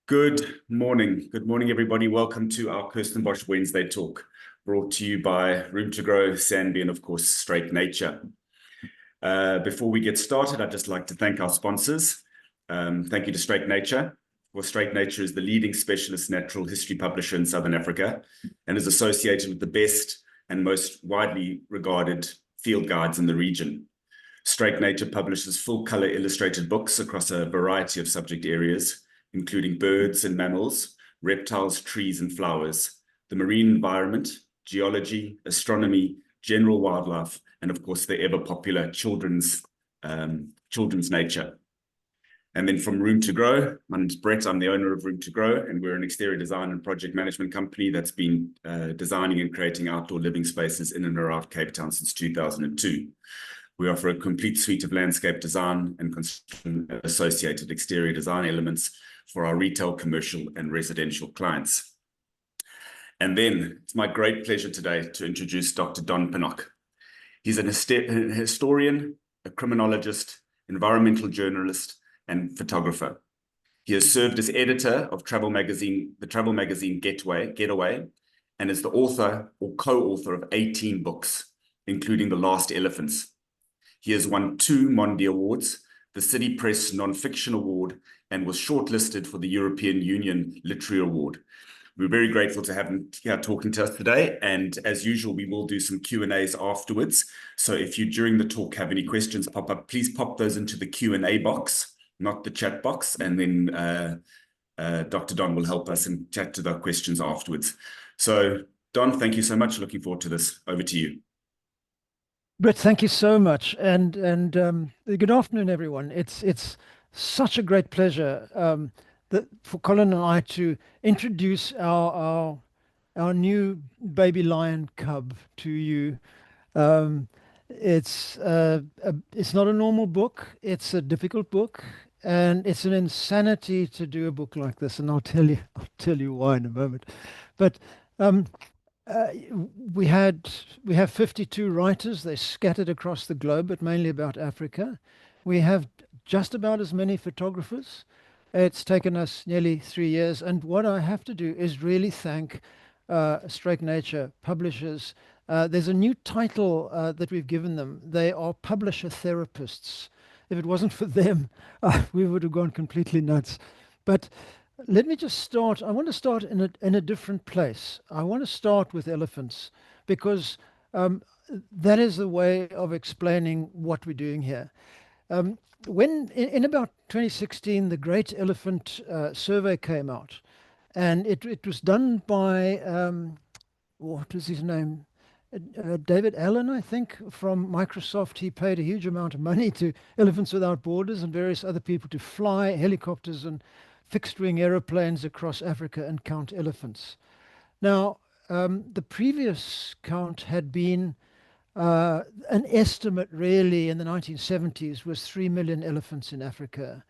Good morning. Good morning, everybody. Welcome to our Kirstenbosch Wednesday talk, brought to you by Room to Grow, Sanby, and of course, Straight Nature. Before we get started, I'd just like to thank our sponsors. Thank you to Straight Nature. Well, Straight Nature is the leading specialist natural history publisher in Southern Africa and is associated with the best and most widely regarded field guides in the region. Straight Nature publishes full-color illustrated books across a variety of subject areas, including birds and mammals, reptiles, trees and flowers, the marine environment, geology, astronomy, general wildlife, and of course the ever-popular children's nature. And then from Room to Grow, my name's Brett, I'm the owner of Room to Grow, and we're an exterior design and project management company that's been designing and creating outdoor living spaces in and around Cape Town since 2002. We offer a complete suite of landscape design and construction associated exterior design elements for our retail, commercial, and residential clients. And then it's my great pleasure today to introduce Dr. Don Pinnock. He's an historian, a criminologist, environmental journalist, and photographer. He has served as editor of the travel magazine Getaway, and is the author or co-author of 18 books, including The Last Elephants. He has won 2 Mondi Awards, the City Press Non-Fiction Award, and was shortlisted for the European Union Literary Award. We're very grateful to have him here talking to us today, and as usual, we will do some Q&As afterwards. So if you, during the talk, have any questions pop up, please pop those into the Q&A box, not the chat box, and then Dr. Don will help us and chat to the questions afterwards. So Don, thank you so much. Looking forward to this. Over to you. Brett, thank you so much, and good afternoon, everyone. It's such a great pleasure for Colin and I to introduce our new baby lion cub to you. It's not a normal book. It's a difficult book, and it's an insanity to do a book like this. And I'll tell you why in a moment. But we have 52 writers. They're scattered across the globe, but mainly about Africa. We have just about as many photographers. It's taken us nearly 3 years. And what I have to do is really thank Straight Nature publishers. There's a new title that we've given them. They are publisher therapists. If it wasn't for them, we would have gone completely nuts. But let me just start. I want to start in a different place. I want to start with elephants because that is the way of explaining what we're doing here. When in about 2016, the Great Elephant Survey came out, and it was done by what was his name? David Allen, I think, from Microsoft. He paid a huge amount of money to Elephants Without Borders and various other people to fly helicopters and fixed-wing aeroplanes across Africa and count elephants. Now, the previous count had been an estimate, really, in the 1970s was 3 million elephants in Africa.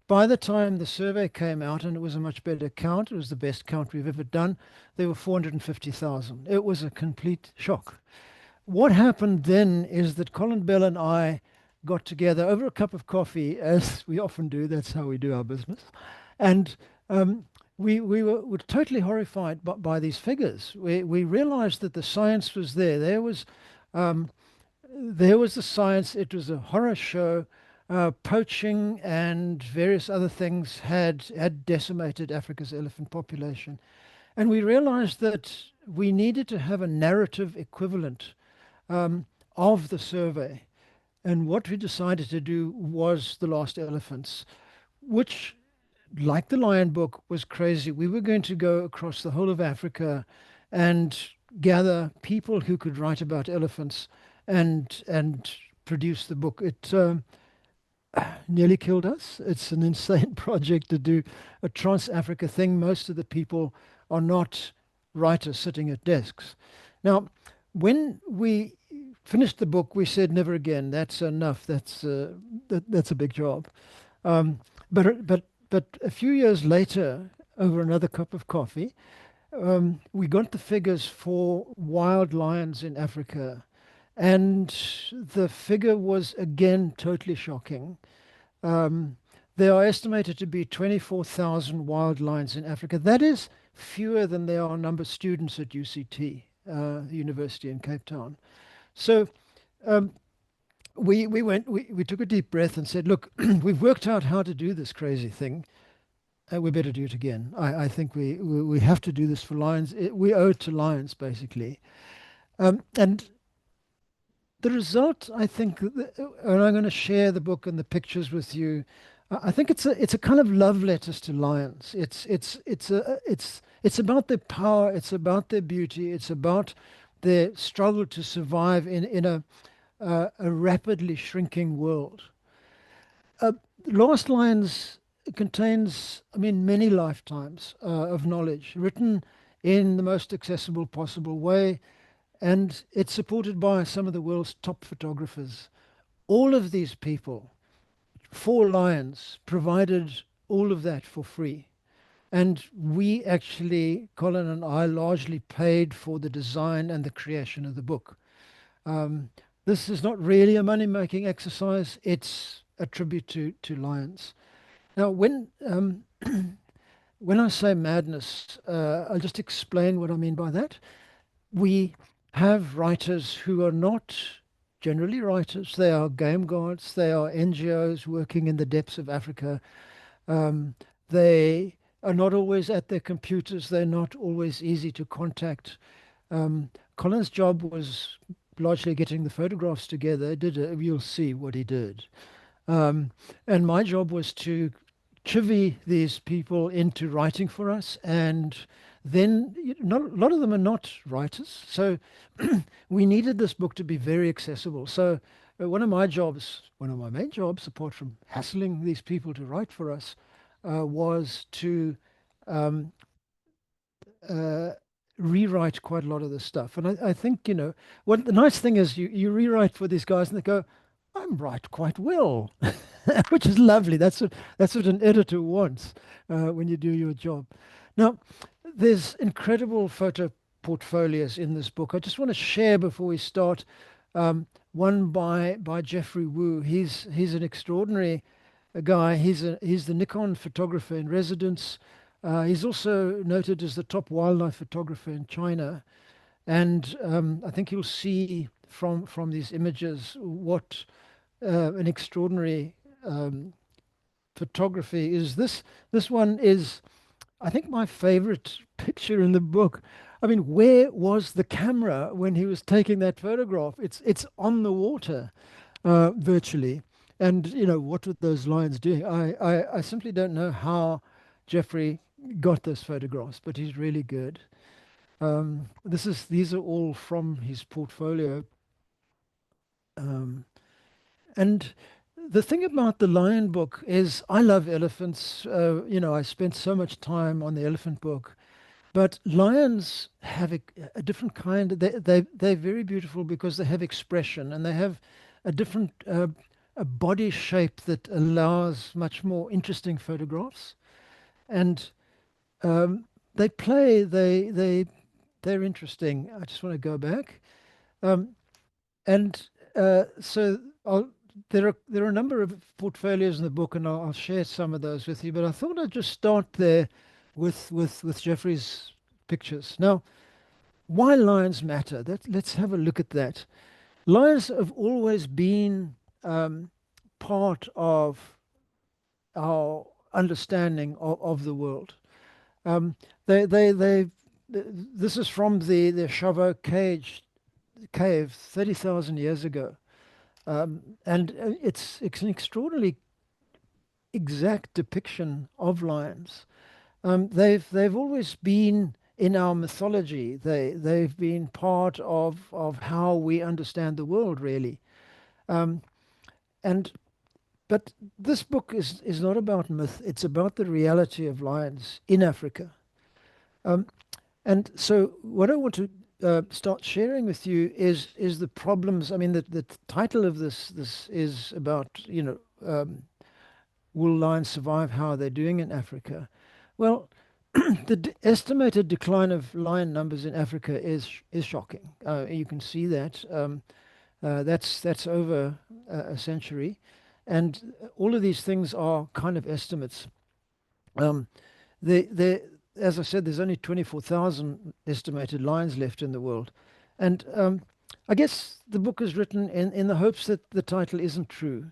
By the time the survey came out, and it was a much better count, it was the best count we've ever done, there were 450,000. It was a complete shock. What happened then is that Colin Bell and I got together over a cup of coffee, as we often do. That's how we do our business. And we were totally horrified by these figures. We realized that the science was there. There was the science. It was a horror show. Poaching and various other things had decimated Africa's elephant population. And we realized that we needed to have a narrative equivalent of the survey. And what we decided to do was The Last Elephants, which, like the Lion book, was crazy. We were going to go across the whole of Africa and gather people who could write about elephants and produce the book. It nearly killed us. It's an insane project to do a trans-Africa thing. Most of the people are not writers sitting at desks. Now, when we finished the book, we said, never again. That's enough. That's a big job. But a few years later, over another cup of coffee, we got the figures for wild lions in Africa. And the figure was, again, totally shocking. There are estimated to be 24,000 wild lions in Africa. That is fewer than there are number of students at UCT, the university in Cape Town. So um, we took a deep breath and said, look, we've worked out how to do this crazy thing. We better do it again. I think we have to do this for lions. We owe it to lions, basically. And the result, I think, and I'm going to share the book and the pictures with you. I think it's a kind of love letters to lions. It's about their power. It's about their beauty. It's about their struggle to survive in a rapidly shrinking world. Uh, Lost Lions contains, I mean, many lifetimes of knowledge written in the most accessible possible way, and it's supported by some of the world's top photographers. All of these people, 4 Lions, provided all of that for free. And we actually, Colin and I, largely paid for the design and the creation of the book. Um, this is not really a money-making exercise. It's a tribute to lions. Now, when I say madness, I'll just explain what I mean by that. We have writers who are not generally writers. They are game guards. They are NGOs working in the depths of Africa. Um, they are not always at their computers. They're not always easy to contact. Colin's job was largely getting the photographs together. You'll see what he did. And my job was to chivvy these people into writing for us. And then not, a lot of them are not writers. So we needed this book to be very accessible. So one of my jobs, one of my main jobs, apart from hassling these people to write for us, was to um, uh, rewrite quite a lot of this stuff. And I think, what the nice thing is you rewrite for these guys and they go, I'm right quite well, which is lovely. That's what an editor wants when you do your job. Now, there's incredible photo portfolios in this book. I just want to share before we start one by Jeffrey Wu. He's an extraordinary guy. He's the Nikon photographer in residence. He's also noted as the top wildlife photographer in China. And I think you'll see from these images what an extraordinary photography is. This one is, I think, my favorite picture in the book. I mean, where was the camera when he was taking that photograph? It's on the water, virtually. And what were those lions doing? I simply don't know how Jeffrey got those photographs, but he's really good. These are all from his portfolio. And the thing about the lion book is I love elephants. I spent so much time on the elephant book, but lions have a different kind. They're very beautiful because they have expression and they have a different a body shape that allows much more interesting photographs. And they play. They're interesting. I just want to go back. Um, and so there are a number of portfolios in the book, and I'll share some of those with you. But I thought I'd just start there with Jeffrey's pictures. Now, why lions matter? Let's have a look at that. Lions have always been part of our understanding of the world. They this is from the Chauveau cave 30,000 years ago. And it's an extraordinarily exact depiction of lions. They've always been in our mythology. They've been part of how we understand the world, really. Um, and but this book is not about myth. It's about the reality of lions in Africa. Um, and so what I want to start sharing with you is the problems. I mean, the title of this is about, will lions survive? How are they doing in Africa? Well, the estimated decline of lion numbers in Africa is shocking. You can see that. That's over a century. And all of these things are kind of estimates. Um, the as I said, there's only 24,000 estimated lions left in the world, and I guess the book is written in the hopes that the title isn't true.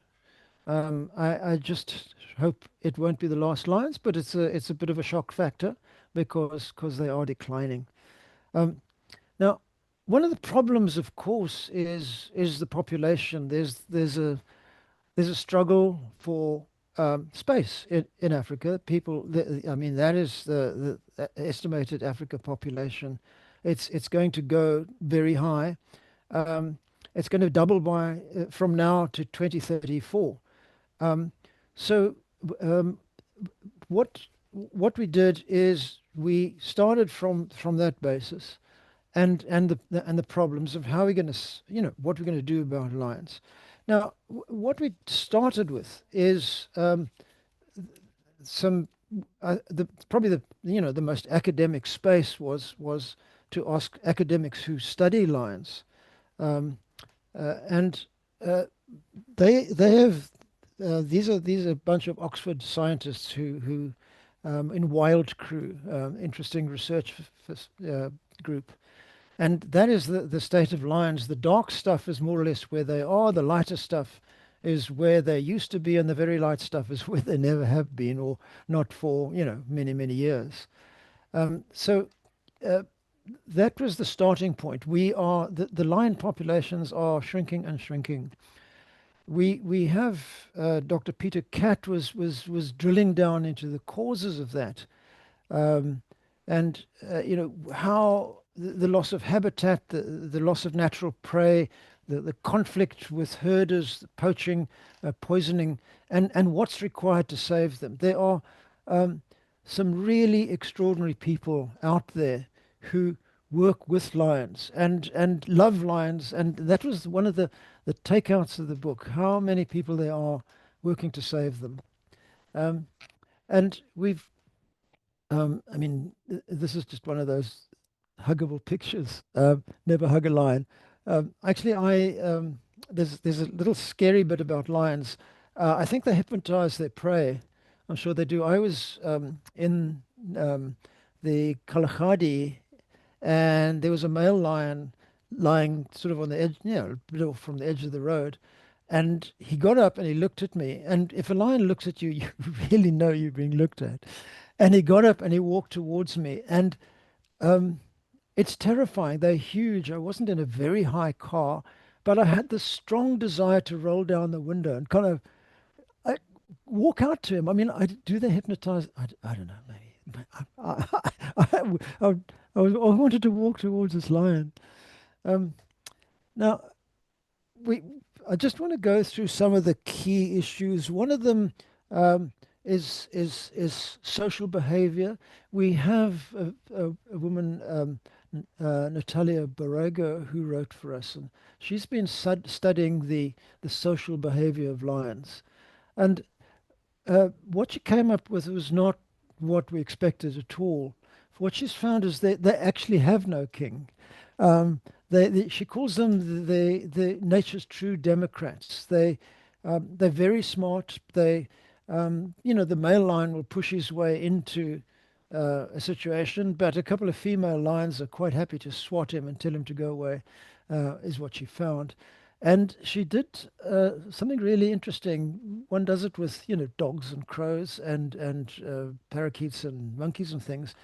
I just hope it won't be the last lions, but it's a bit of a shock factor because they are declining. Um, Now, one of the problems, of course, is the population. There's a struggle for space in Africa. I mean, that is the estimated Africa population. It's going to go very high. Um, it's going to double by from now to 2034. Um, so um, what we did is we started from that basis and the problems of how we're going to, what we're going to do about lions. Now, what we started with is some probably the most academic space was to ask academics who study lions, um, and they have these are a bunch of Oxford scientists who in Wild Crew, interesting research group. And that is the state of lions. The dark stuff is more or less where they are. The lighter stuff is where they used to be, and the very light stuff is where they never have been, or not for many many years. So uh, that was the starting point. The lion populations are shrinking and shrinking. We have Dr. Peter Catt was drilling down into the causes of that, um, and how the loss of habitat, the loss of natural prey, the conflict with herders, the poaching, poisoning, and what's required to save them. There are um, some really extraordinary people out there who work with lions and love lions, and that was one of the takeouts of the book. How many people there are working to save them, um, and we've I mean, this is just one of those huggable pictures. Never hug a lion. Actually, there's a little scary bit about lions. I think they hypnotize their prey. I'm sure they do. I was in the Kalahari, and there was a male lion lying sort of on the edge, a bit off from the edge of the road. And he got up and he looked at me. And if a lion looks at you, you really know you're being looked at. And he got up and he walked towards me. And um, it's terrifying. They're huge. I wasn't in a very high car, but I had this strong desire to roll down the window and kind of I, walk out to him. I mean, do they hypnotize? I don't know. Maybe. I wanted to walk towards this lion. Um, Now, we I just want to go through some of the key issues. One of them um, is social behavior. We have a woman, Natalia Borrego, who wrote for us, and she's been studying the social behavior of lions. And what she came up with was not what we expected at all. What she's found is that they actually have no king. Um, she calls them the nature's true democrats. They're very smart. The male lion will push his way into a situation, but a couple of female lions are quite happy to swat him and tell him to go away, is what she found. And she did something really interesting. One does it with, dogs and crows and parakeets and monkeys and things.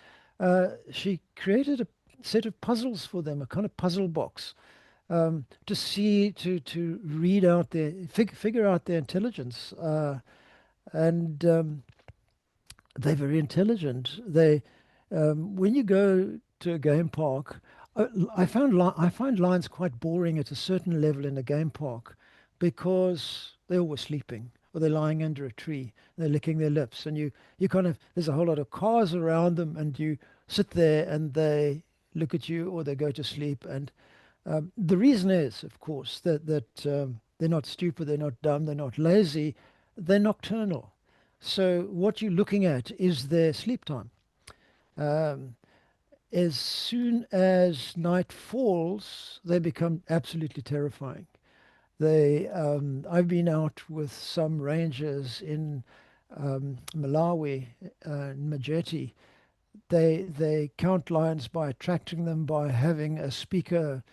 She created a set of puzzles for them, a kind of puzzle box, to see to read out their figure out their intelligence, and they're very intelligent. When you go to a game park, I find lions quite boring at a certain level in a game park because they're always sleeping or they're lying under a tree. They're licking their lips, and you kind of there's a whole lot of cars around them, and you sit there and they look at you or they go to sleep. And the reason is, of course, that they're not stupid, they're not dumb, they're not lazy, they're nocturnal. So what you're looking at is their sleep time. Um, as soon as night falls, they become absolutely terrifying. I've been out with some rangers in Malawi, in Majeti. They count lions by attracting them by having a speaker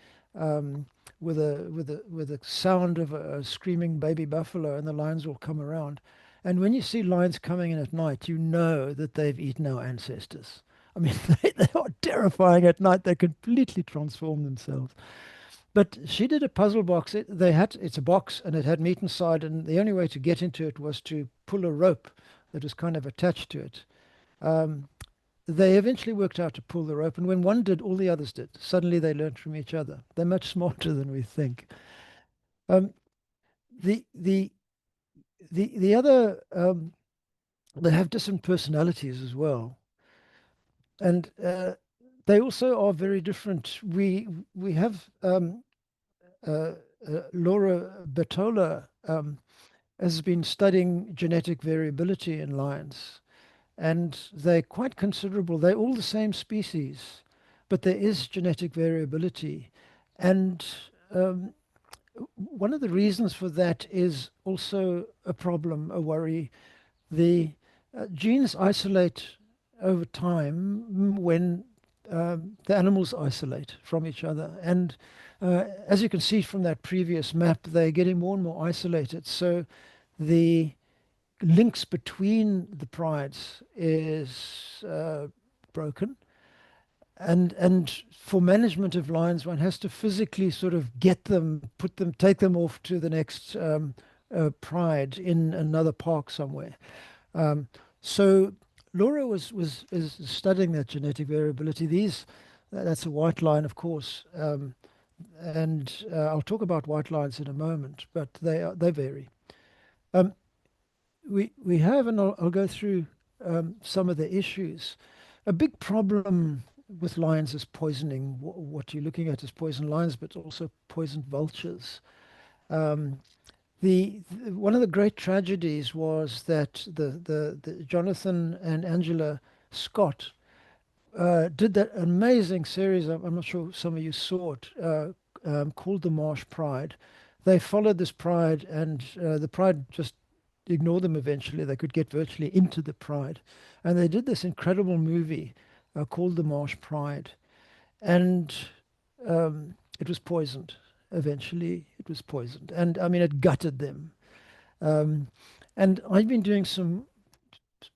with a sound of a screaming baby buffalo, and the lions will come around. And when you see lions coming in at night, you know that they've eaten our ancestors. I mean, they are terrifying at night. They completely transform themselves. But she did a puzzle box. It's a box and it had meat inside, and the only way to get into it was to pull a rope that was kind of attached to it. Um, they eventually worked out to pull the rope, and when one did, all the others did. Suddenly they learned from each other. They're much smarter than we think. Um, the the the other they have different personalities as well, and they also are very different. We have uh, Laura Bertola has been studying genetic variability in lions, and they're quite considerable. They're all the same species, but there is genetic variability. And um, one of the reasons for that is also a problem, a worry. The genes isolate over time when the animals isolate from each other. And as you can see from that previous map, they're getting more and more isolated. So the links between the prides is broken. And for management of lions, one has to physically sort of get them, put them, take them off to the next pride in another park somewhere. Um, so Laura is studying that genetic variability. That's a white lion, of course, and I'll talk about white lions in a moment, but they vary. Um, we have, and I'll go through some of the issues. A big problem with lions is poisoning. What you're looking at is poisoned lions, but also poisoned vultures. Um, one of the great tragedies was that the Jonathan and Angela Scott did that amazing series. I'm not sure some of you saw it, called The Marsh Pride. They followed this pride, and the pride just ignored them eventually. They could get virtually into the pride. And they did this incredible movie called The Marsh Pride. And it was poisoned. Eventually, it was poisoned. And I mean, it gutted them. Um, and I've been doing some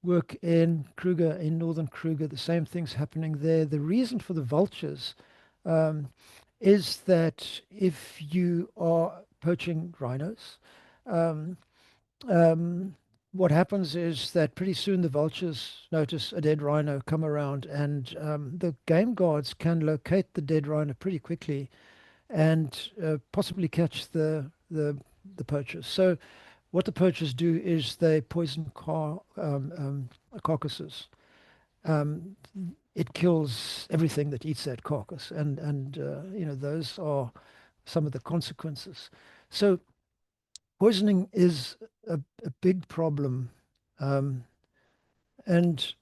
work in Kruger, in northern Kruger. The same thing's happening there. The reason for the vultures um, is that if you are poaching rhinos, um, um, what happens is that pretty soon the vultures notice a dead rhino come around, and the game guards can locate the dead rhino pretty quickly and possibly catch the poachers. So what the poachers do is they poison carcasses. Um, it kills everything that eats that carcass, and those are some of the consequences. So poisoning is a big problem, um, and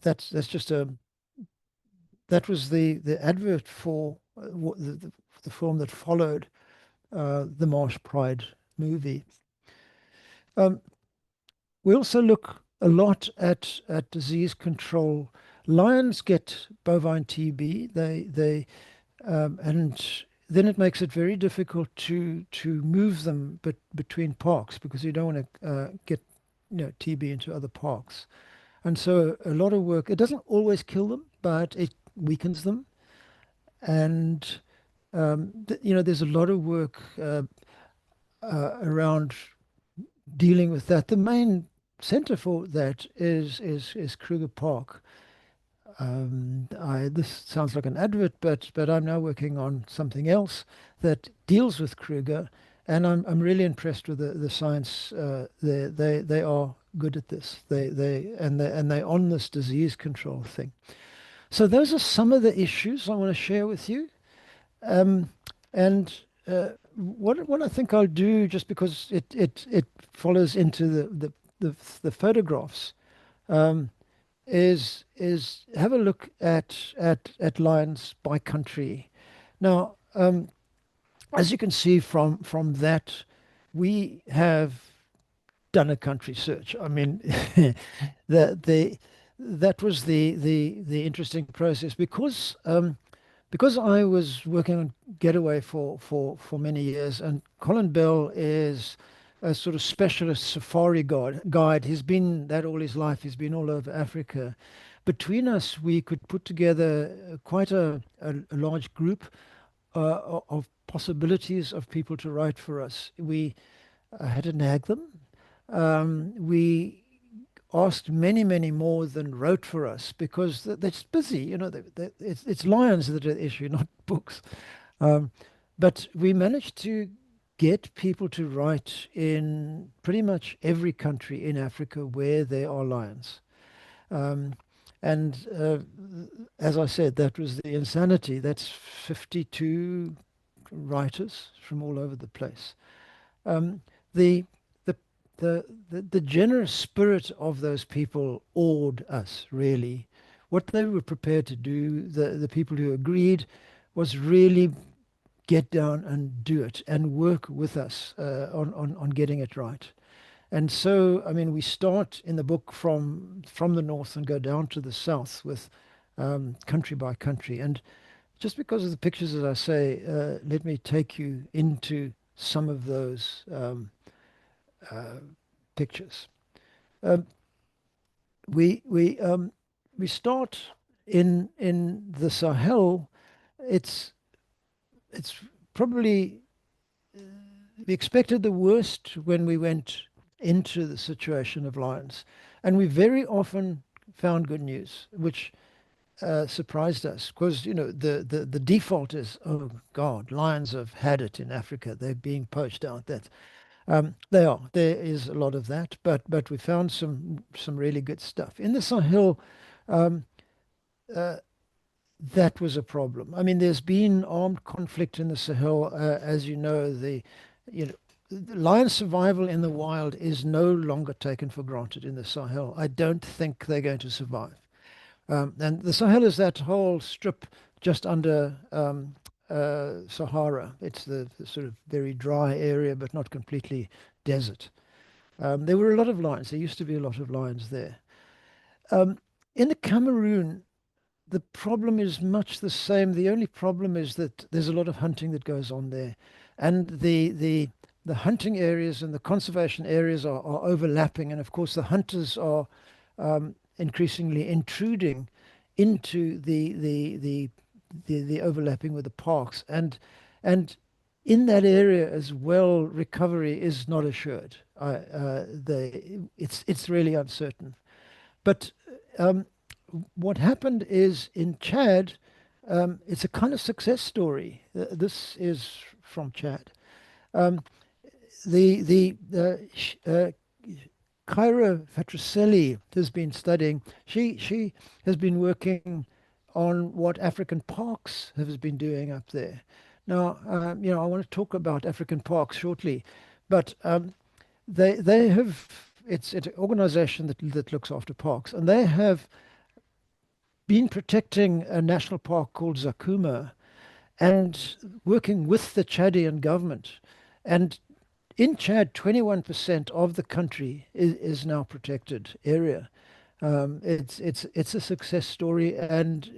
that's just a that was the advert for the film that followed the Marsh Pride movie. Um, we also look a lot at disease control. Lions get bovine TB. And then it makes it very difficult to move them between parks because you don't want to get TB into other parks. And so a lot of work. It doesn't always kill them, but it weakens them. And there's a lot of work around dealing with that. The main center for that is Kruger Park. This sounds like an advert, but I'm now working on something else that deals with Kruger, and I'm really impressed with the science. They are good at this. They're on this disease control thing. So those are some of the issues I want to share with you. Um, and what I think I'll do, just because it follows into the photographs, um, is have a look at lions by country. Now, as you can see from that, we have done a country search. I mean, the that was the interesting process because I was working on Getaway for many years, and Colin Bell is a sort of specialist safari guide. He's been that all his life. He's been all over Africa. Between us, we could put together quite a large group of possibilities of people to write for us. We had to nag them. We asked many more than wrote for us because they're just busy. You know, it's lions that are the issue, not books. Um, but we managed to get people to write in pretty much every country in Africa where there are lions. Um, and as I said, that was the insanity. That's 52 writers from all over the place. Um, the, the the generous spirit of those people awed us really. What they were prepared to do, the people who agreed, was really get down and do it and work with us on getting it right. And so, I mean, we start in the book from the north and go down to the south with country by country. And just because of the pictures, as I say, let me take you into some of those pictures. Um, we start in the Sahel. It's it's probably we expected the worst when we went into the situation of lions, and we very often found good news, which surprised us because the default is, oh God, lions have had it in Africa. They're being poached out. They are. There is a lot of that, but we found some really good stuff in the Sahel. Um, uh, that was a problem. I mean, there's been armed conflict in the Sahel, as you know. The lion survival in the wild is no longer taken for granted in the Sahel. I don't think they're going to survive. And the Sahel is that whole strip just under Sahara. It's the sort of very dry area, but not completely desert. There were a lot of lions. There used to be a lot of lions there. Um, in the Cameroon, the problem is much the same. The only problem is that there's a lot of hunting that goes on there, and the hunting areas and the conservation areas are overlapping, and of course the hunters are increasingly intruding into the overlapping with the parks, and in that area as well, recovery is not assured. It's really uncertain. But um, what happened is in Chad, it's a kind of success story. This is from Chad. Um, the Kyra Fatricelli has been studying. She has been working on what African parks has been doing up there. Now, I want to talk about African parks shortly, but they have it's an organization that looks after parks, and they have been protecting a national park called Zakuma and working with the Chadian government. And in Chad, 21% of the country is now protected area. It's a success story, and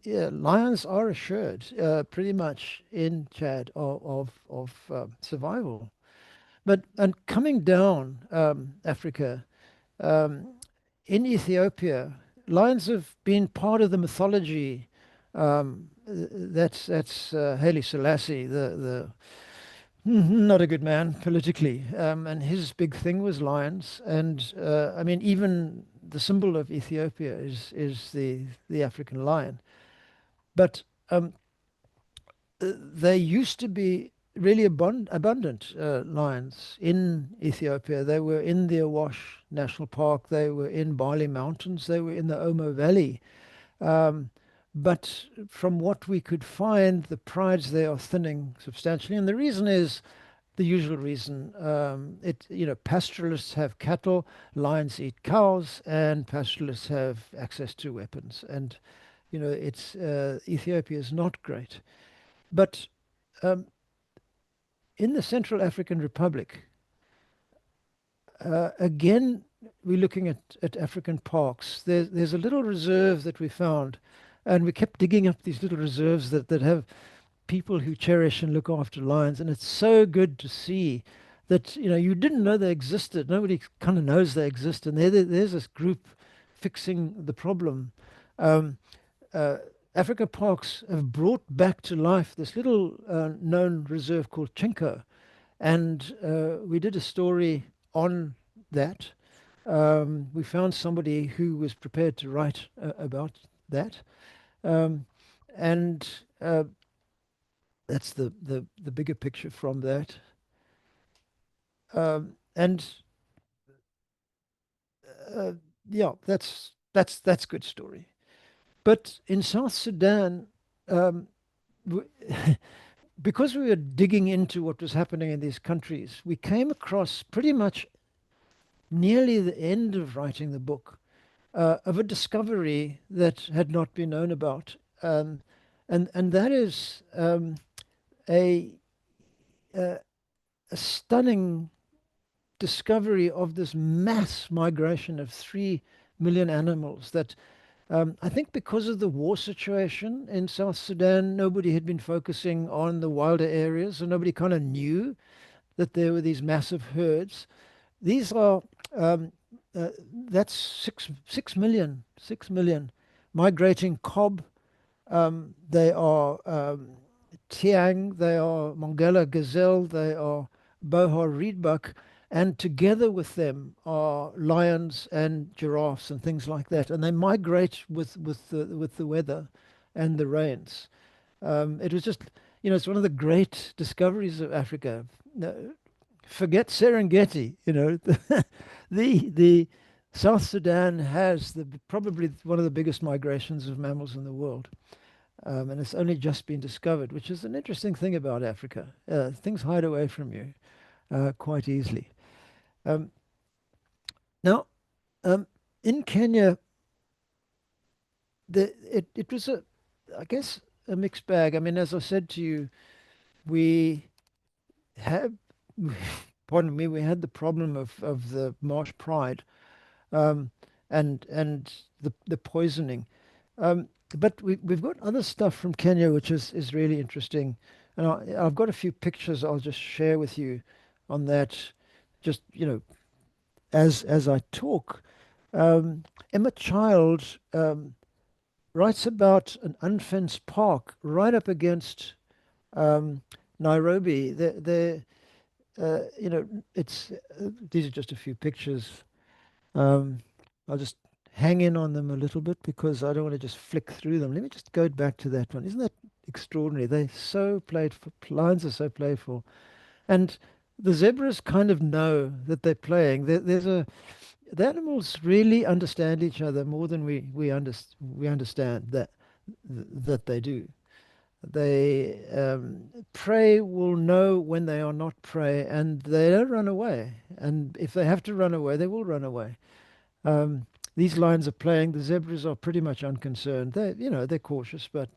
lions are assured pretty much in Chad of survival. But and coming down Africa, um, in Ethiopia, lions have been part of the mythology. That's Haile Selassie, the not a good man politically, and his big thing was lions. And I mean, even the symbol of Ethiopia is the African lion. But they used to be really abundant lions in Ethiopia. They were in the Awash National Park. They were in Bali Mountains. They were in the Omo Valley. Um, but from what we could find, the prides there are thinning substantially, and the reason is the usual reason. Pastoralists have cattle, lions eat cows, and pastoralists have access to weapons. And it's Ethiopia is not great, but um, in the Central African Republic, again, we're looking at African parks. There's a little reserve that we found, and we kept digging up these little reserves that have people who cherish and look after lions. And it's so good to see that, you didn't know they existed. Nobody kind of knows they exist. And there's this group fixing the problem. Um, uh, Africa Parks have brought back to life this little known reserve called Chinko. And we did a story on that. We found somebody who was prepared to write about that. Um, and that's the bigger picture from that. And uh, yeah, that's good story. But in South Sudan, um, w- because we were digging into what was happening in these countries, we came across pretty much nearly the end of writing the book of a discovery that had not been known about, and that is a, a a stunning discovery of this mass migration of 3 million animals that I think because of the war situation in South Sudan, nobody had been focusing on the wilder areas, and nobody kind of knew that there were these massive herds. These are um, that's 6 million migrating cob. They are Tiang, they are Mongella gazelle, they are Bohar reedbuck, and together with them are lions and giraffes and things like that. And they migrate with the weather and the rains. It was just, it's one of the great discoveries of Africa. Forget Serengeti, the South Sudan has probably one of the biggest migrations of mammals in the world. And it's only just been discovered, which is an interesting thing about Africa. Things hide away from you quite easily. Um, now, in Kenya, it was I guess, a mixed bag. I mean, as I said to you, we have, pardon me, we had the problem of the marsh pride, um, and the poisoning. But we've got other stuff from Kenya which is really interesting, and I've got a few pictures I'll just share with you on that, just as I talk. Emma Child writes about an unfenced park right up against um, Nairobi. It's these are just a few pictures. Um, I'll just hang in on them a little bit because I don't want to just flick through them. Let me just go back to that one. Isn't that extraordinary? They're so playful. Lions are so playful, and the zebras kind of know that they're playing. The animals really understand each other more than we understand that they do. They prey will know when they are not prey, and they don't run away. And if they have to run away, they will run away. Um, these lions are playing. The zebras are pretty much unconcerned. They're cautious, but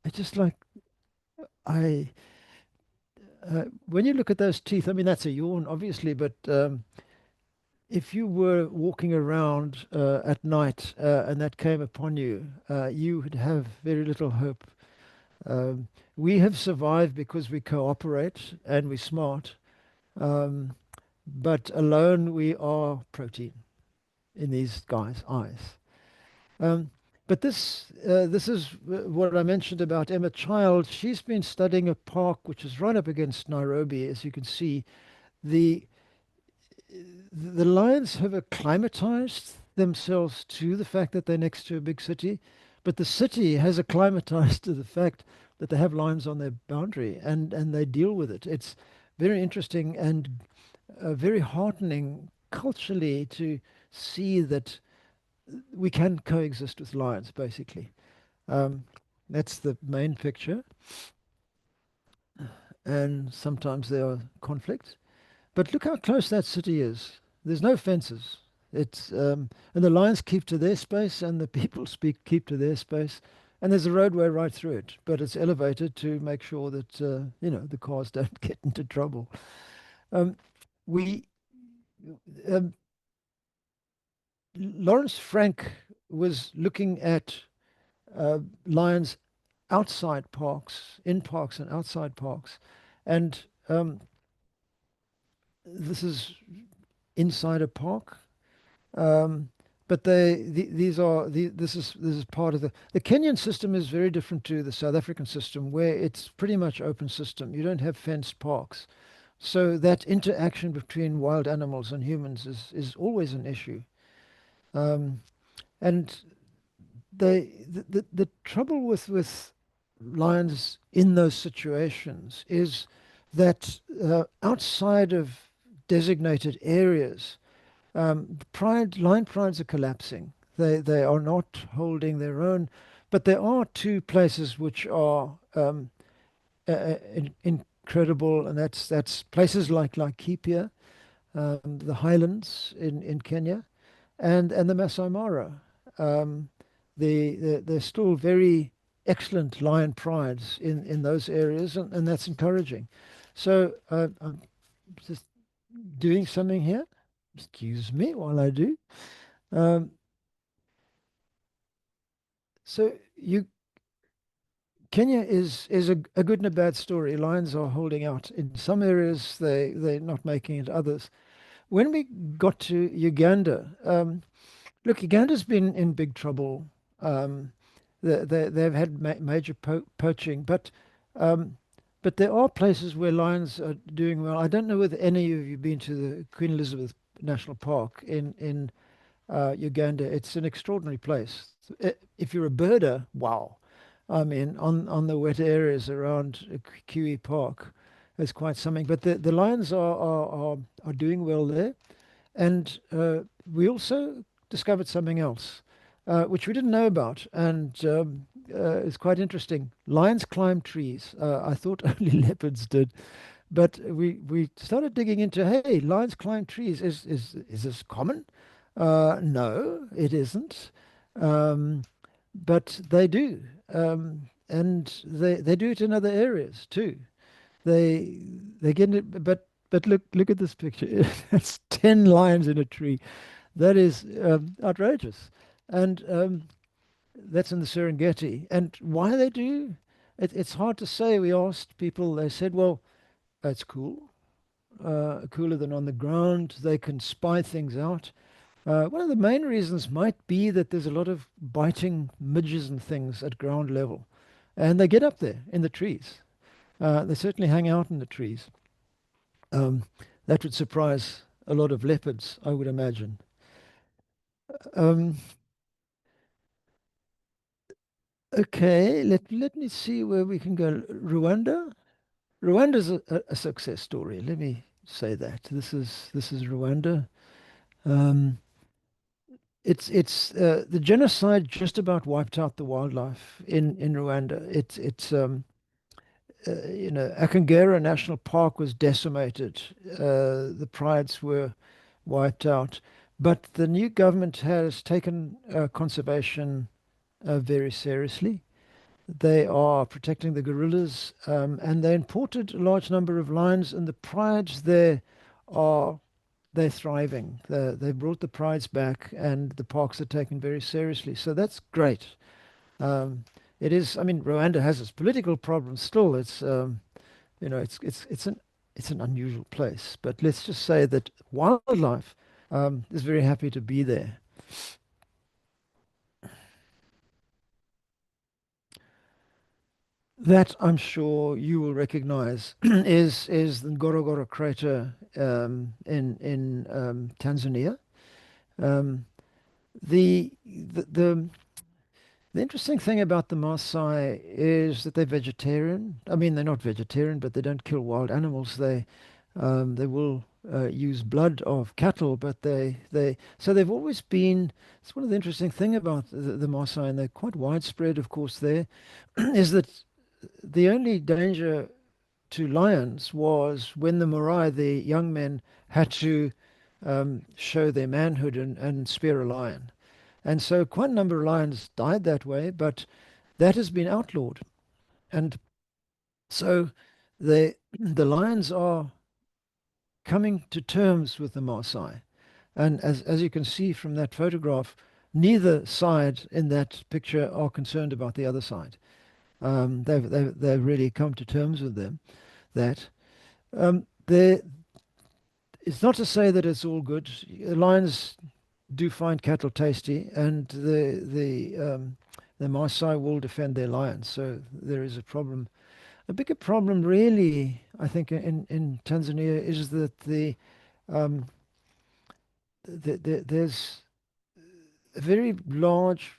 it's just like I. When you look at those teeth, I mean that's a yawn, obviously, but if you were walking around at night and that came upon you, you would have very little hope. Um, we have survived because we cooperate and we're smart, um, but alone we are protein in these guys' eyes. Um, but this is what I mentioned about Emma Child. She's been studying a park which is right up against Nairobi, as you can see. The the lions have acclimatized themselves to the fact that they're next to a big city, but the city has acclimatized to the fact that they have lions on their boundary, and they deal with it. It's very interesting and very heartening culturally to see that we can coexist with lions, basically. Um, that's the main picture, and sometimes there are conflicts. But look how close that city is. There's no fences. And the lions keep to their space, and the people keep to their space, and there's a roadway right through it, but it's elevated to make sure that the cars don't get into trouble. Um, we um, Lawrence Frank was looking at lions outside parks, in parks and outside parks, and this is inside a park. Um, but this is part of the Kenyan system is very different to the South African system, where it's pretty much open system. You don't have fenced parks, so that interaction between wild animals and humans is always an issue. Um, and the trouble with lions in those situations is that outside of designated areas, line prides are collapsing. They are not holding their own, but there are two places which are incredible, and that's places like Laikipia, the highlands in Kenya, and the Masai Mara. Um, they're still very excellent lion prides in those areas, and that's encouraging. So I'm just doing something here. Excuse me while I do. Um, so you Kenya is a good and a bad story. Lions are holding out in some areas. They're not making it others. When we got to Uganda, look, Uganda's been in big trouble. They've had major poaching, um, but there are places where lions are doing well. I don't know whether any of you have been to the Queen Elizabeth National Park in Uganda. It's an extraordinary place. If you're a birder, wow. I mean, on the wet areas around Kiwi Park, it's quite something. But the lions are doing well there. And we also discovered something else, which we didn't know about, and it's quite interesting. Lions climb trees. I thought only leopards did, but we started digging into, hey, lions climb trees. Is this common? No, it isn't. Um, but they do, and they do it in other areas too. They they get it, but look at this picture. It's 10 lions in a tree. That is outrageous, and that's in the Serengeti. And why they do it's hard to say. We asked people. They said, well, it's cool, cooler than on the ground. They can spy things out. One of the main reasons might be that there's a lot of biting midges and things at ground level, and they get up there in the trees. They certainly hang out in the trees. Um, that would surprise a lot of leopards, I would imagine. Um, okay, let me see where we can go. Rwanda. Rwanda's a success story. Let me say that. This is Rwanda. Um, it's the genocide just about wiped out the wildlife in Rwanda. Akagera National Park was decimated. The prides were wiped out. But the new government has taken conservation very seriously. They are protecting the gorillas, and they imported a large number of lions, and the prides there are they're thriving. They brought the prides back, and the parks are taken very seriously. So that's great. Um, it is. I mean, Rwanda has its political problems still. It's an unusual place. But let's just say that wildlife is very happy to be there. That I'm sure you will recognize is the Ngorongoro crater in Tanzania. Um, the the interesting thing about the Maasai is that they're vegetarian. I mean, they're not vegetarian, but they don't kill wild animals. They will use blood of cattle, but so they've always been. It's one of the interesting thing about the Maasai, and they're quite widespread, of course. There is that the only danger to lions was when the Morai, the young men, had to show their manhood and spear a lion. And so quite a number of lions died that way, but that has been outlawed. And so the lions are coming to terms with the Maasai. And as you can see from that photograph, neither side in that picture are concerned about the other side. They've really come to terms with them. That there, it's not to say that it's all good. Lions do find cattle tasty, and the Maasai will defend their lions. So there is a problem. A bigger problem, really, I think, in Tanzania is that um, there's a very large.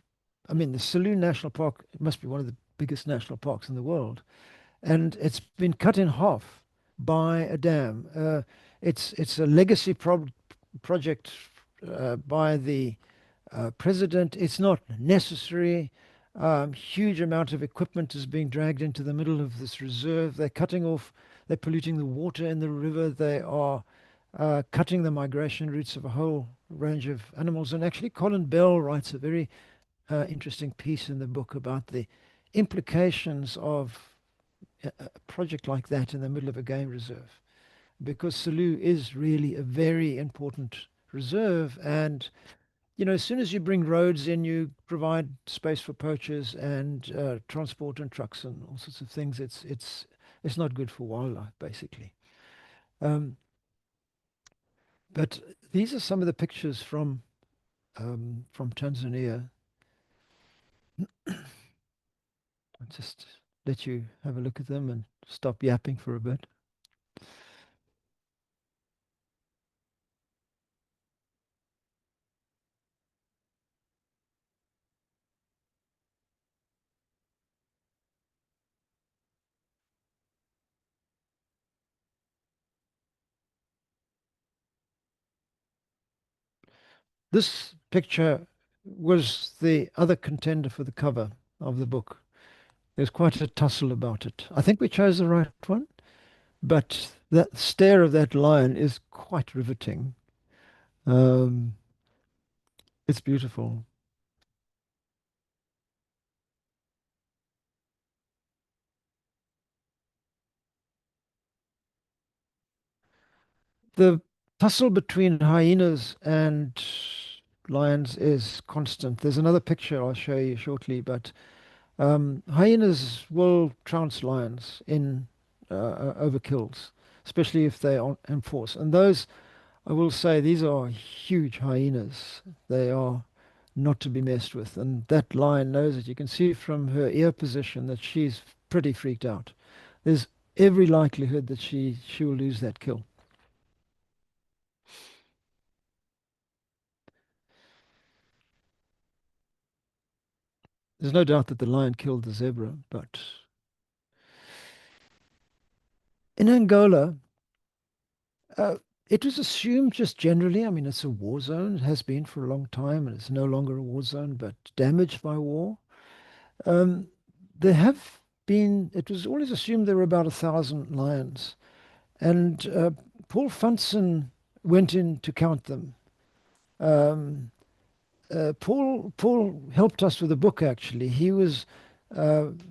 I mean, the Selous National Park must be one of the biggest national parks in the world, and it's been cut in half by a dam. It's a legacy project by the president. It's not necessary. Huge amount of equipment is being dragged into the middle of this reserve. They're cutting off, they're polluting the water in the river. They are cutting the migration routes of a whole range of animals. And actually, Colin Bell writes a very interesting piece in the book about the implications of a project like that in the middle of a game reserve, because Selous is really a very important reserve. And as soon as you bring roads in, you provide space for poachers and transport and trucks and all sorts of things. It's not good for wildlife, basically. Um, but these are some of the pictures from Tanzania. I'll just let you have a look at them and stop yapping for a bit. This picture was the other contender for the cover of the book. There's quite a tussle about it. I think we chose the right one, but that stare of that lion is quite riveting. Um, it's beautiful. The tussle between hyenas and lions is constant. There's another picture I'll show you shortly, but hyenas will trounce lions in overkills, especially if they are in force. And those, I will say, these are huge hyenas. They are not to be messed with. And that lion knows it. You can see from her ear position that she's pretty freaked out. There's every likelihood that she will lose that kill. There's no doubt that the lion killed the zebra, but in Angola, uh, it was assumed just generally, I mean, it's a war zone, it has been for a long time, and it's no longer a war zone, but damaged by war. Um, there have been, it was always assumed there were about 1,000 lions, and Paul Funson went in to count them. Um, Paul helped us with the book actually.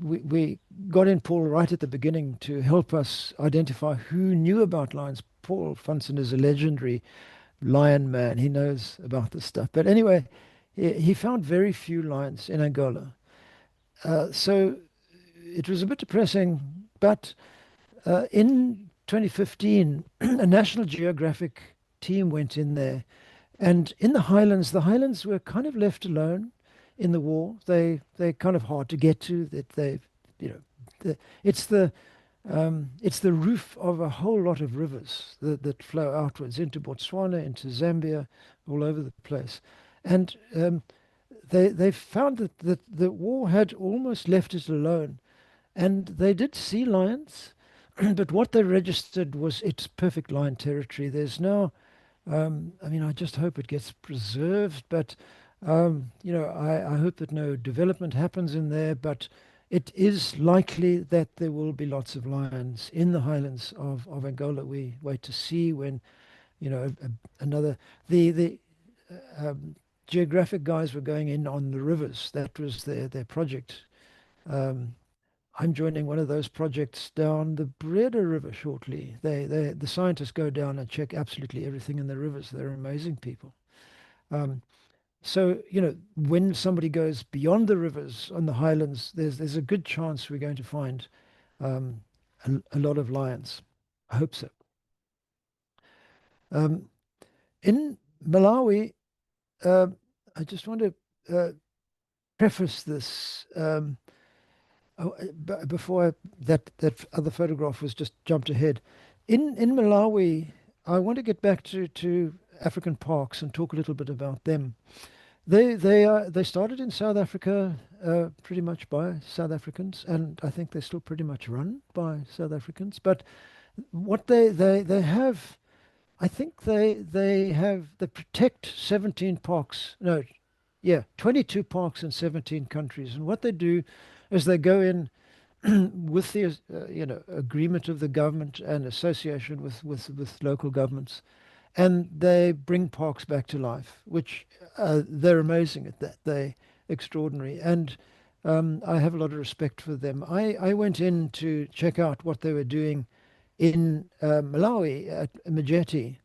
We got in Paul right at the beginning to help us identify who knew about lions. Paul Funson is a legendary lion man. He knows about this stuff. But anyway, he found very few lions in Angola. So it was a bit depressing. But in 2015, a National Geographic team went in there, and in the Highlands were kind of left alone in the war. They're kind of hard to get to. That they, you know, the, it's the it's the roof of a whole lot of rivers that flow outwards into Botswana, into Zambia, all over the place, and they found that the war had almost left it alone, and they did see lions, but what they registered was it's perfect lion territory. There's no I mean, I just hope it gets preserved, but I hope that no development happens in there. But it is likely that there will be lots of lions in the highlands of Angola. We wait to see when, another the geographic guys were going in on the rivers. That was their project. Um, I'm joining one of those projects down the Breda River shortly. The scientists go down and check absolutely everything in the rivers. They're amazing people. Um, so, when somebody goes beyond the rivers on the highlands, there's a good chance we're going to find um, a lot of lions. I hope so. Um, in Malawi, uh, I just want to preface this. Before that other photograph was just jumped ahead. In Malawi, I want to get back to African parks and talk a little bit about them. They started in South Africa, pretty much by South Africans, and I think they're still pretty much run by South Africans. But what they have, I think they protect 17 parks. No, yeah, 22 parks in 17 countries. And what they do is they go in with the agreement of the government and association with local governments, and they bring parks back to life, which they're amazing at that. They extraordinary, and I have a lot of respect for them. I went in to check out what they were doing in Malawi at Majeti.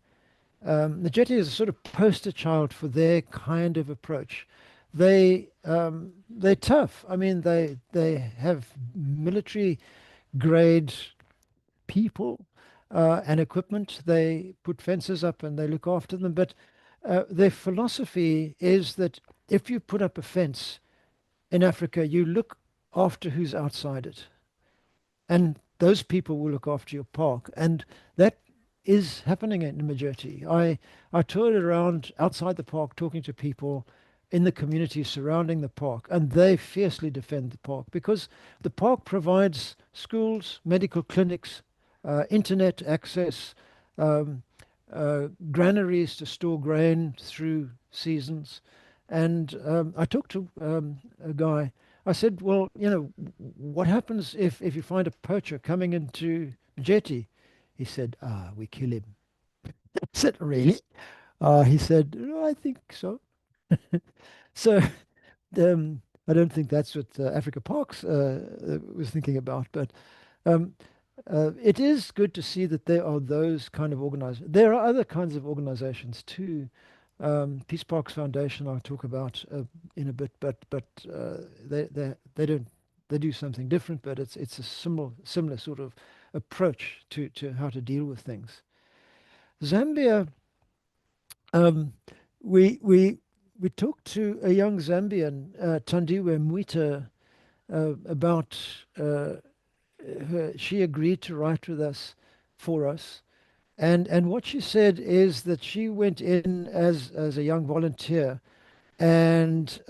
Majeti is a sort of poster child for their kind of approach. They're tough. I mean, they have military grade people and equipment. They put fences up and they look after them. But their philosophy is that if you put up a fence in Africa, you look after who's outside it. And those people will look after your park. And that is happening in Majeti. I toured around outside the park talking to people in the community surrounding the park, and they fiercely defend the park because the park provides schools, medical clinics, internet access, um, granaries to store grain through seasons. And I talked to a guy. I said, well, what happens if you find a poacher coming into Jetty? He said, we kill him. I said, really? He said, "No, I think so." So I don't think that's what Africa Parks was thinking about, but um, it is good to see that there are those kind of organizations. There are other kinds of organizations too. Peace Parks Foundation I'll talk about in a bit, but they don't they do something different, but it's a similar sort of approach to how to deal with things. Zambia, um, we we we talked to a young Zambian, Tandiwe Mwita, about she agreed to write with us for us. And what she said is that she went in as a young volunteer, and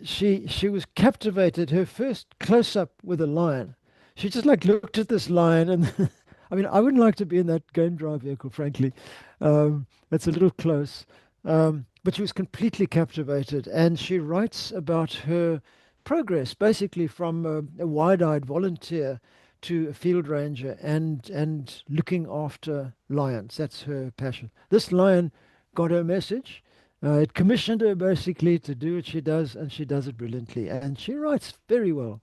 she was captivated. Her first close up with a lion, she just like looked at this lion, and I mean, I wouldn't like to be in that game drive vehicle, frankly. It's a little close, but she was completely captivated, and she writes about her progress, basically from a wide-eyed volunteer to a field ranger and looking after lions. That's her passion. This lion got her message. It commissioned her basically to do what she does, and she does it brilliantly. And she writes very well.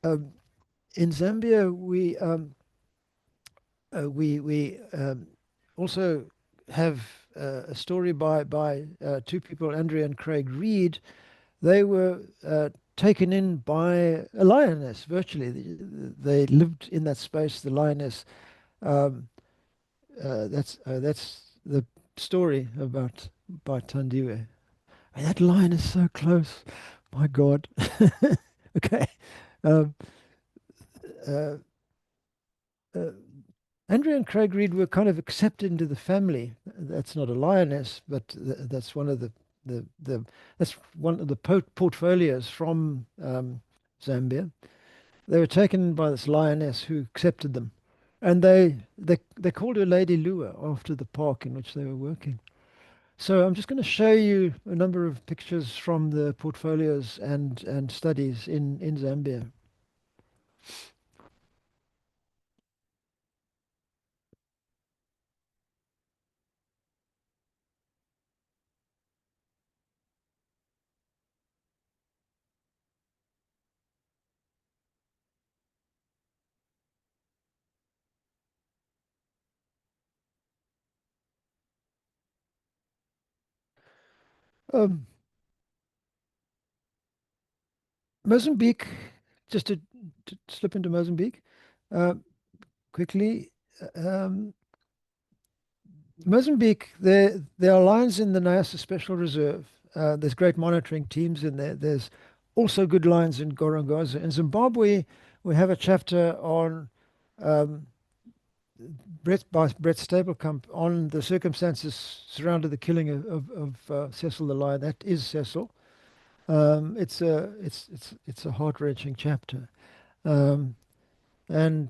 Um, in Zambia, we also have a story by two people, Andrea and Craig Reed. They were taken in by a lioness. Virtually, they lived in that space. The lioness. Um, that's the story about by Tandiwe. And that line is so close. My God. Okay. Um, uh, uh, Andrea and Craig Reed were kind of accepted into the family. That's not a lioness, but that's one of the that's one of the portfolios from Zambia. They were taken by this lioness who accepted them, and they called her Lady Lua after the park in which they were working. So I'm just going to show you a number of pictures from the portfolios and studies in Zambia. Um, Mozambique, just to slip into Mozambique uh, quickly. Um, Mozambique, there are lions in the Nyasa Special Reserve. There's great monitoring teams in there. There's also good lions in Gorongosa. In Zimbabwe, we have a chapter on um, by Brett Staplekamp on the circumstances surrounding the killing of Cecil the lion. That is Cecil. It's a heart-wrenching chapter, um, and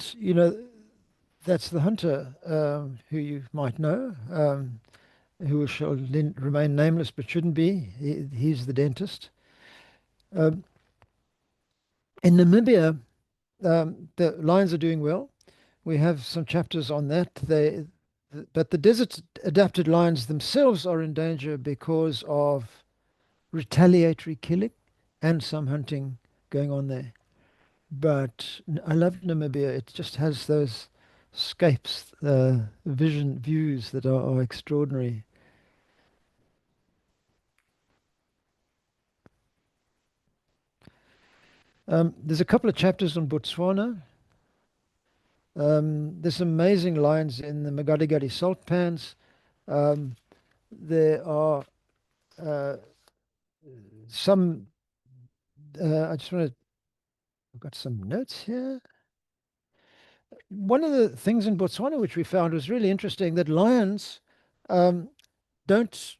that's the hunter who you might know. Who shall remain nameless but shouldn't be. He's the dentist. Um, in Namibia, the lions are doing well. We have some chapters on that. But the desert adapted lions themselves are in danger because of retaliatory killing and some hunting going on there. But I love Namibia. It just has those scapes, views that are extraordinary. There's a couple of chapters on Botswana. There's amazing lions in the Magadigadi salt pans. Um, there are uh, some. I just want to. I've got some notes here. One of the things in Botswana which we found was really interesting that lions um, don't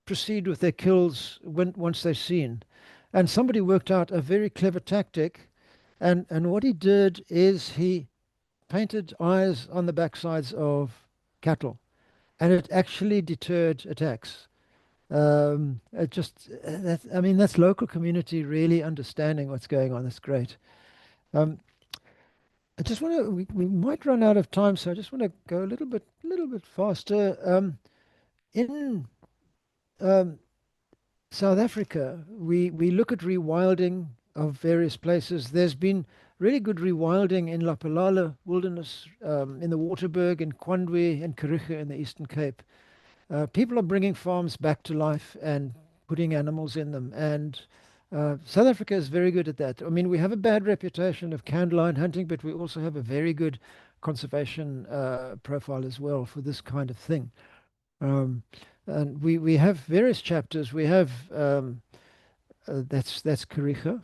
proceed with their kills once they're seen, and somebody worked out a very clever tactic, and what he did is he painted eyes on the backsides of cattle, and it actually deterred attacks. I mean, that's local community really understanding what's going on. That's great. Um, I just want to, we might run out of time, so I just want to go little bit faster. In um, South Africa, we look at rewilding of various places. There's been really good rewilding in Lapalala Wilderness, in the Waterberg, in Kwandwe, and Kariga in the Eastern Cape. People are bringing farms back to life and putting animals in them. And South Africa is very good at that. I mean, we have a bad reputation of candlelight hunting, but we also have a very good conservation profile as well for this kind of thing. Um, and we have various chapters. We have that's Kariga.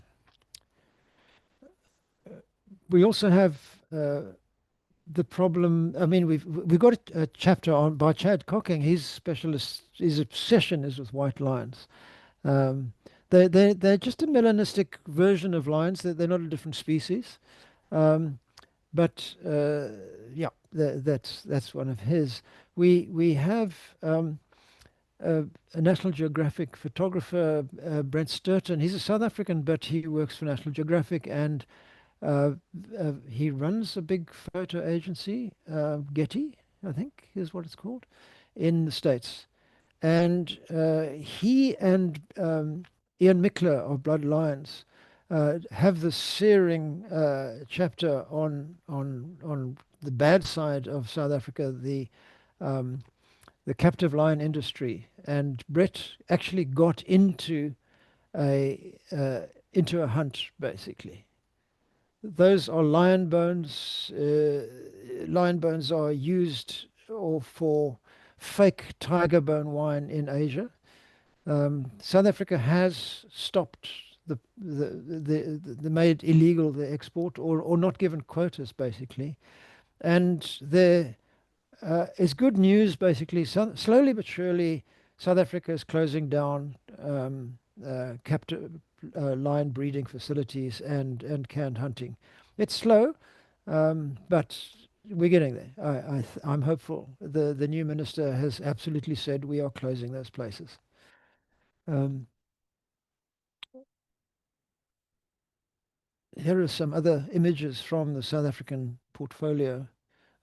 We also have the problem. I mean, we've got a chapter on by Chad Cocking. His specialist, his obsession is with white lions. Um, they're just a melanistic version of lions. They're not a different species. Um, but yeah, that's one of his. We have a National Geographic photographer, Brent Sturton. He's a South African, but he works for National Geographic, and uh, he runs a big photo agency, Getty, I think is what it's called, in the States. And he and Ian Mickler of Blood Lions have this searing chapter on the bad side of South Africa, um, the captive lion industry. And Brett actually got into a hunt basically. Those are lion bones. Lion bones are used or for fake tiger bone wine in Asia. South Africa has stopped the made illegal the export or not given quotas basically, and there is good news basically. Slowly but surely, South Africa is closing down captive lion breeding facilities and canned hunting. It's slow, but we're getting there. I'm hopeful. The new minister has absolutely said we are closing those places. Um, Here are some other images from the South African portfolio.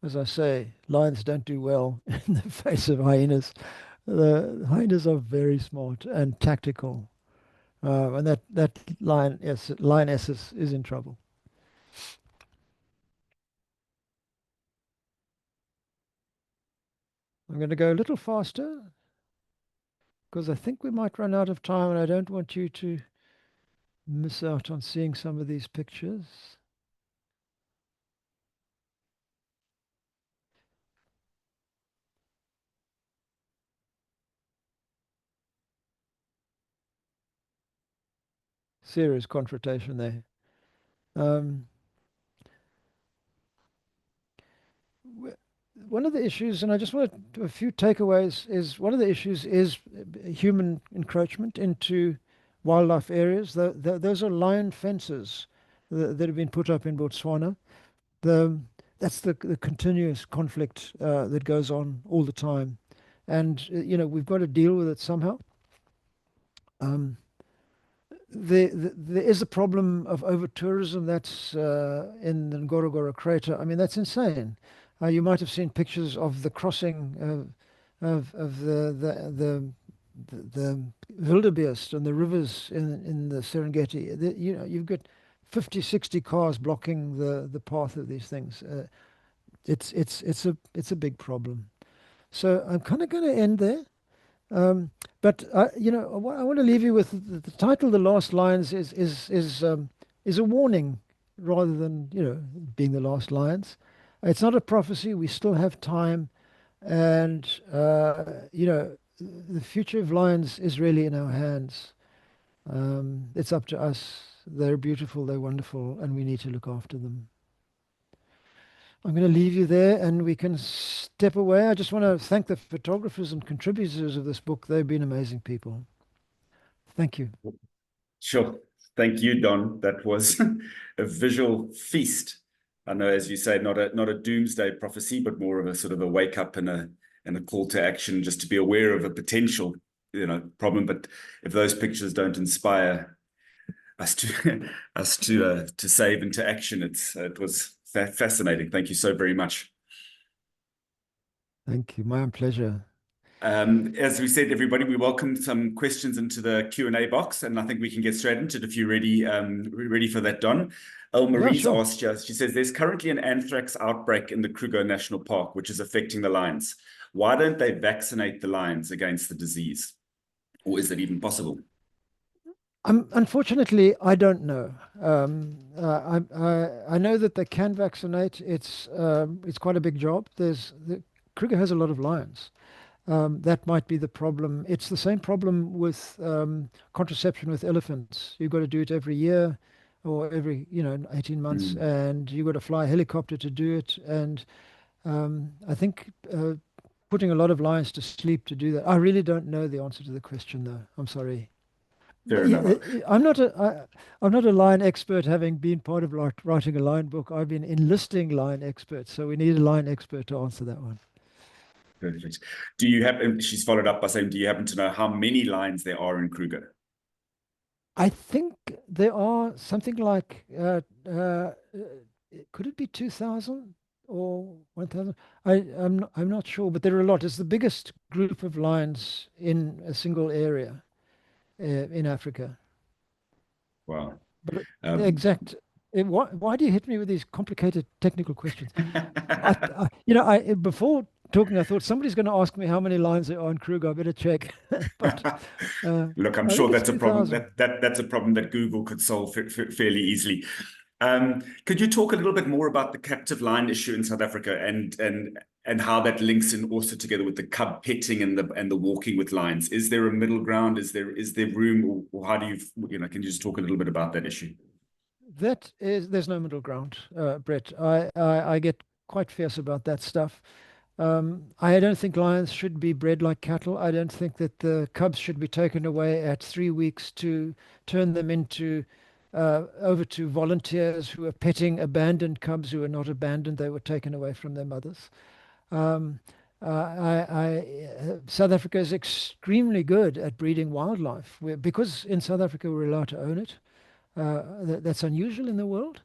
As I say, lions don't do well in the face of hyenas. The hyenas are very smart and tactical, and that lioness is in trouble. I'm going to go a little faster. because I think we might run out of time and I don't want you to miss out on seeing some of these pictures. Serious confrontation there. Um, w- One of the issues, and I just want a few takeaways, is one of the issues is human encroachment into wildlife areas. Those are lion fences that have been put up in Botswana. The, that's the continuous conflict that goes on all the time. And, we've got to deal with it somehow. Um, there is a problem of over tourism that's in the Ngorongoro crater. I mean, that's insane. You might have seen pictures of the crossing of the wildebeest and the rivers in the Serengeti. You've got 50, 60 cars blocking the path of these things. It's a big problem. So I'm kind of going to end there. But I want to leave you with the title. The Last Lions is a warning rather than being the last lions. It's not a prophecy. We still have time, and the future of lions is really in our hands. It's up to us. They're beautiful. They're wonderful, and we need to look after them. I'm going to leave you there and we can step away. I just want to thank the photographers and contributors of this book. They've been amazing people. Thank you. Sure. Thank you, Don. That was a visual feast. I know, as you say, not a doomsday prophecy, but more of a sort of a wake up and a call to action, just to be aware of a potential, problem. But if those pictures don't inspire us to to save into action, it was fascinating. Thank you so very much. Thank you. My pleasure. As we said, everybody, we welcome some questions into the Q&A box, and I think we can get straight into it if you're ready for that, Don. Yeah, Marie's sure. asked us, she says, there's currently an anthrax outbreak in the Kruger National Park, which is affecting the lions. Why don't they vaccinate the lions against the disease? Or is it even possible? Unfortunately, I don't know. I know that they can vaccinate. It's quite a big job. Kruger has a lot of lions. That might be the problem. It's the same problem with contraception with elephants. You've got to do it every year or every 18 months, Mm, and you've got to fly a helicopter to do it. And I think putting a lot of lions to sleep to do that. I really don't know the answer to the question, though. I'm sorry. fair But yeah, enough. I'm not a lion expert, having been part of writing a lion book. I've been enlisting lion experts, so we need a lion expert to answer that one. Perfect. Do you happen, she's followed up by saying, do you happen to know how many lions there are in Kruger? I think there are something like, could it be 2,000 or 1,000? I'm not sure, but there are a lot. It's the biggest group of lions in a single area in Africa. Wow. But the Um, exact, why do you hit me with these complicated technical questions? Before talking, I thought somebody's going to ask me how many lions there are in Kruger. I better check. But Look, I'm I sure think it's that's a problem 2,000. that's a problem that Google could solve fairly easily. Could you talk a little bit more about the captive lion issue in South Africa and how that links in also together with the cub petting and the walking with lions? Is there a middle ground? Is there room, or how do can you just talk a little bit about that issue? There's no middle ground, Brett. I get quite fierce about that stuff. I don't think lions should be bred like cattle. I don't think that the cubs should be taken away at 3 weeks to turn them into over to volunteers who are petting abandoned cubs who are not abandoned. They were taken away from their mothers. Um, South Africa is extremely good at breeding wildlife. Because in South Africa we're allowed to own it. That's unusual in the world.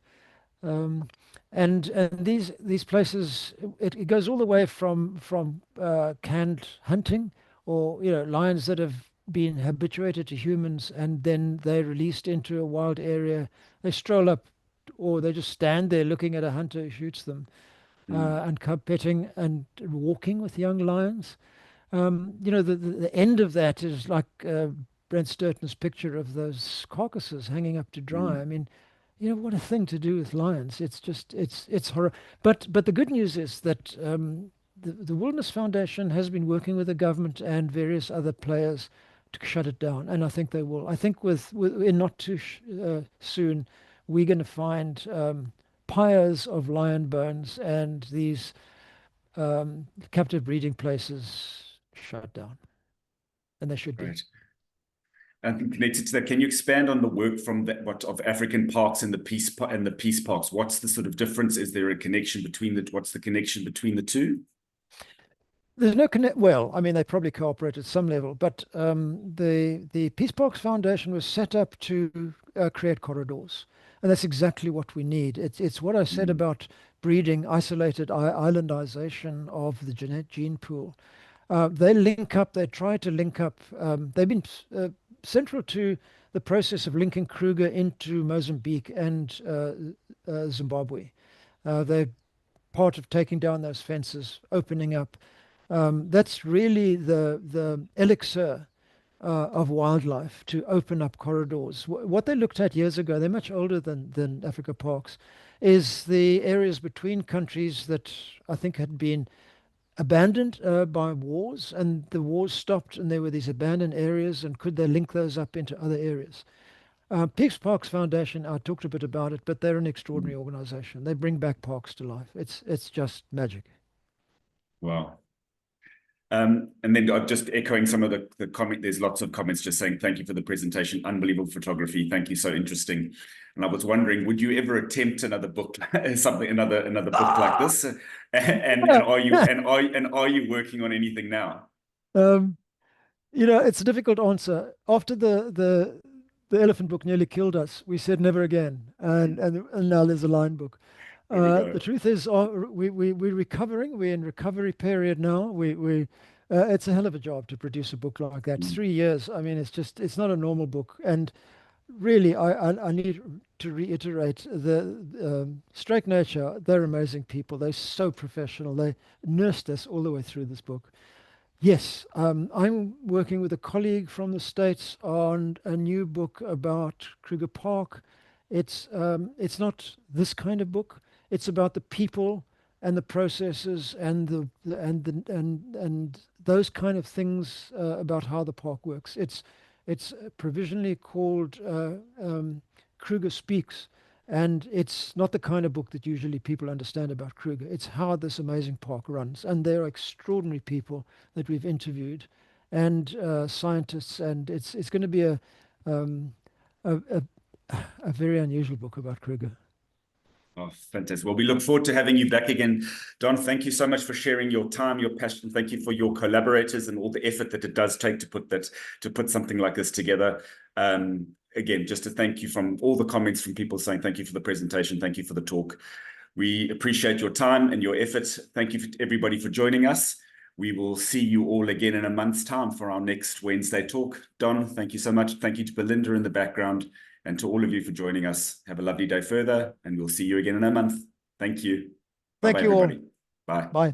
Um, and these places, it goes all the way from canned hunting, or lions that have been habituated to humans, and then they're released into a wild area. They stroll up, or they just stand there looking at a hunter who shoots them, Mm, and cub petting and walking with young lions. You know, the end of that is like Brent Sturton's picture of those carcasses hanging up to dry. I mean, you know, what a thing to do with lions. It's just, it's horror. But the good news is that the Wilderness Foundation has been working with the government and various other players to shut it down, and I think they will. I think with in not too soon, we're going to find pyres of lion bones and these captive breeding places shut down, and they should be. Right. And connected to that, can you expand on the work from what of African parks and the peace parks? What's the sort of difference? Is there a connection between what's the connection between the two? There's no connect. Well, I mean, they probably cooperate at some level, but the Peace Parks Foundation was set up to create corridors, and that's exactly what we need. It's what I said Mm, about breeding, isolated islandization of the gene pool. They link up. They try to link up. They've been central to the process of linking Kruger into Mozambique and Zimbabwe. They're part of taking down those fences, opening up. That's really the elixir of wildlife, to open up corridors. What they looked at years ago, they're much older than Africa Parks, is the areas between countries that I think had been abandoned by wars, and the wars stopped, and there were these abandoned areas, and could they link those up into other areas? Peace Parks Foundation, I talked a bit about it, but they're an extraordinary mm. organization. They bring back parks to life. It's just magic. Wow. And then just echoing some of the comment, there's lots of comments just saying, thank you for the presentation, unbelievable photography, thank you, so interesting. And I was wondering, would you ever attempt another book, another book like this? And are you working on anything now? Um, you know, it's a difficult answer. After the elephant book nearly killed us, we said never again, and now there's a lion book. There we The go. truth is, we're recovering. We're in recovery period now. It's a hell of a job to produce a book like that. Mm. 3 years. I mean, it's not a normal book. And really, I need to reiterate Strike Nature. They're amazing people. They're so professional. They nursed us all the way through this book. Yes, I'm working with a colleague from the States on a new book about Kruger Park. It's not this kind of book. It's about the people and the processes and and those kind of things about how the park works. It's provisionally called Kruger Speaks, and it's not the kind of book that usually people understand about Kruger. It's how this amazing park runs. And they're extraordinary people that we've interviewed, and scientists. And it's going to be um, a, a, a very unusual book about Kruger. Oh, fantastic. Well, we look forward to having you back again. Don, thank you so much for sharing your time, your passion. Thank you for your collaborators and all the effort that it does take to put something like this together. Again, just to thank you from all the comments from people saying thank you for the presentation, thank you for the talk. We appreciate your time and your efforts. Thank you, everybody, for joining us. We will see you all again in a month's time for our next Wednesday talk. Don, thank you so much. Thank you to Belinda in the background. And to all of you for joining us. Have a lovely day further, and we'll see you again in a month. Thank you. Bye-bye, Thank you all. everybody. Bye. Bye.